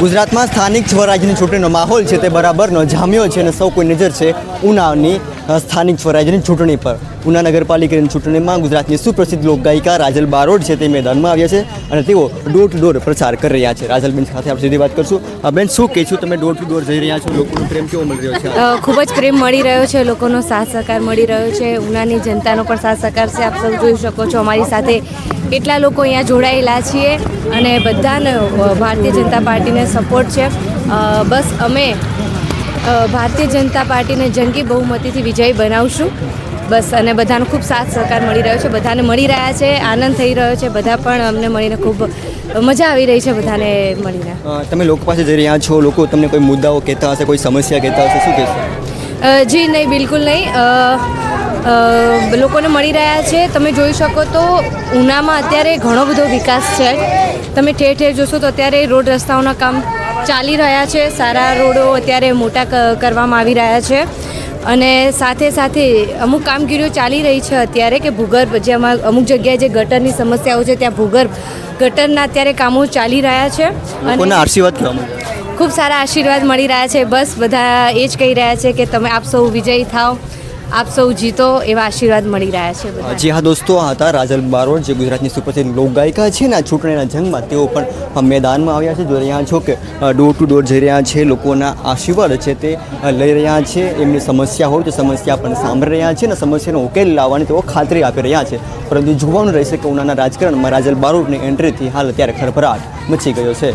ગુજરાતમાં સ્થાનિક સ્વરાજ્યની ચૂંટણીનો માહોલ છે તે બરાબરનો જામ્યો છે અને સૌ કોઈ નજર છે ઉનાની સ્થાનિક સ્વરાજ્યની ચૂંટણી પર. ઉના નગરપાલિકાની ચૂંટણીમાં ગુજરાતની સુપ્રસિદ્ધ લોકગાયિકા રાજલ બારોટ છે તે મેદાનમાં આવ્યા છે અને તેઓ ડોર ટુ ડોર પ્રચાર કરી રહ્યા છે. રાજલબેન સાથે આપણે સીધી વાત કરશું. બેન, શું કહેશું, તમે ડોર ટુ ડોર જઈ રહ્યા છો, લોકોનો પ્રેમ કેવો મળી રહ્યો છે? ખૂબ જ પ્રેમ મળી રહ્યો છે, લોકોનો સાથ સહકાર મળી રહ્યો છે, ઉનાની જનતાનો પણ સાથ સહકાર છે. આપ સૌ જોઈ શકો છો અમારી સાથે કેટલા લોકો અહીંયા જોડાયેલા છીએ અને બધાને ભારતીય જનતા પાર્ટીને સપોર્ટ છે. બસ અમે ભારતીય જનતા પાર્ટીને જંગી બહુમતીથી વિજયી બનાવશું બસ. અને બધાનો ખૂબ સાથ સહકાર મળી રહ્યો છે, બધાને મળી રહ્યા છે, આનંદ થઈ રહ્યો છે, બધા પણ અમને મળીને ખૂબ મજા આવી રહી છે બધાને મળીને. તમે લોકો પાસે જઈ રહ્યા છો, લોકો તમને કોઈ મુદ્દાઓ કહેતા હશે, કોઈ સમસ્યા કહેતા હશે, શું કહેશો? જી નહીં, બિલકુલ નહીં. લોકોને મળી રહ્યા છે. તમે જોઈ શકો તો ઉનામાં અત્યારે ઘણો બધો વિકાસ છે. તમે ઠેર ઠેર જોશો તો અત્યારે રોડ રસ્તાઓના કામ ચાલી રહ્યા છે. સારા રોડો અત્યારે મોટા કરવામાં આવી રહ્યા છે અને સાથે સાથે અમુક કામગીરીઓ ચાલી રહી છે અત્યારે કે ભૂગર્ભ, જેમાં અમુક જગ્યાએ જે ગટરની સમસ્યાઓ છે ત્યાં ભૂગર્ભ ગટરના અત્યારે કામો ચાલી રહ્યા છે. અને આશીર્વાદ કહેવામાં ખૂબ સારા આશીર્વાદ મળી રહ્યા છે. બસ બધા એ જ કહી રહ્યા છે કે તમે આપ સૌ વિજયી થાઓ, આપ સૌ જીતો, એવા આશીર્વાદ મળી રહ્યા છે. જી હા દોસ્તો, આ હતા રાજલ બારોટ, જે ગુજરાતની સુપ્રસિદ્ધ લોકગાયિકા છે ને. આ ચૂંટણીના જંગમાં તેઓ પણ મેદાનમાં આવ્યા છે. જોઈ રહ્યા છો કે ડોર ટુ ડોર જઈ રહ્યા છે, લોકોના આશીર્વાદ છે તે લઈ રહ્યા છે. એમની સમસ્યા હોય તો સમસ્યા પણ સાંભળી રહ્યા છે અને સમસ્યાનો ઉકેલ લાવવાની તેઓ ખાતરી આપી રહ્યા છે. પરંતુ જોવાનું રહેશે કે ઉનાના રાજકારણમાં રાજલ બારોટની એન્ટ્રીથી હાલ અત્યારે ખળભળાટ મચી ગયો છે.